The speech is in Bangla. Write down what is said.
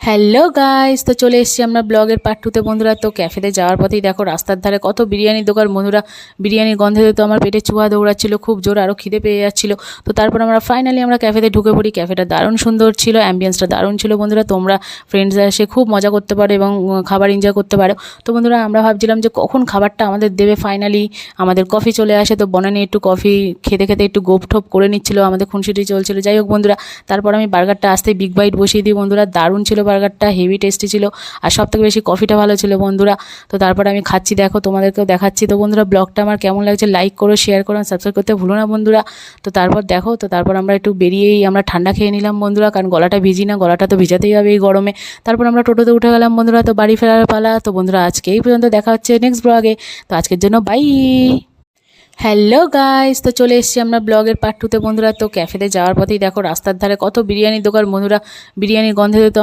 হ্যালো গাইস, তো চলে এসেছি আমরা ব্লগের পার্ট 2 তে বন্ধুরা। তো ক্যাফেতে যাওয়ার পথেই দেখো রাস্তার ধারে কত বিরিয়ানির দোকান বন্ধুরা। বিরিয়ানির গন্ধে তো আমার পেটে চুয়া দৌড়াচ্ছিল খুব জোর, আরও খিদে পেয়ে যাচ্ছিল। তো তারপর আমরা ফাইনালি ক্যাফেতে ঢুকে পড়ি। ক্যাফেটা দারুণ সুন্দর ছিল, অ্যাম্বিয়েন্সটা দারুণ ছিল বন্ধুরা। তোমরা ফ্রেন্ডসরা এসে খুব মজা করতে পারো এবং খাবার এনজয় করতে পারো। তো বন্ধুরা আমরা ভাবছিলাম যে কখন খাবারটা আমাদের দেবে। ফাইনালি আমাদের কফি চলে আসে। তো বনানি একটু কফি খেতে খেতে একটু গোপ ঠোপ করে নিচ্ছিল, আমাদের খুনসুটি চলছিল। যাই হোক বন্ধুরা, তারপর আমি বার্গারটা আসতেই বিগ বাইট বসিয়ে দিই বন্ধুরা। দারুণ ছিল বার্গারটা, হেভি টেস্টি ছিল, আর সবথেকে বেশি কফিটা ভালো ছিল বন্ধুরা। তো তারপর আমি খাচ্ছি, দেখো তোমাদেরকেও দেখাচ্ছি। তো বন্ধুরা ব্লগটা আমার কেমন লাগছে লাইক করো, শেয়ার করো, সাবস্ক্রাইব করতে ভুলো না বন্ধুরা। তো তারপর দেখো, তো তারপর আমরা একটু বেরিয়েই আমরা ঠান্ডা খেয়ে নিলাম বন্ধুরা, কারণ গলাটা ভিজি না, গলাটা তো ভিজাতেই হবে এই গরমে। তারপর আমরা টোটোতে উঠে গেলাম বন্ধুরা। তো বাড়ি ফেরার পালা। তো বন্ধুরা আজকে এই পর্যন্ত, দেখা হচ্ছে নেক্সট ব্লগে। তো আজকের জন্য বাই। হ্যালো গাইস, তো চলে এসেছি আমরা ব্লগের পার্ট 2 তে বন্ধুরা। তো ক্যাফেতে যাওয়ার পথেই দেখো রাস্তার ধারে কত বিরিয়ানির দোকান বন্ধুরা। বিরিয়ানির গন্ধে তো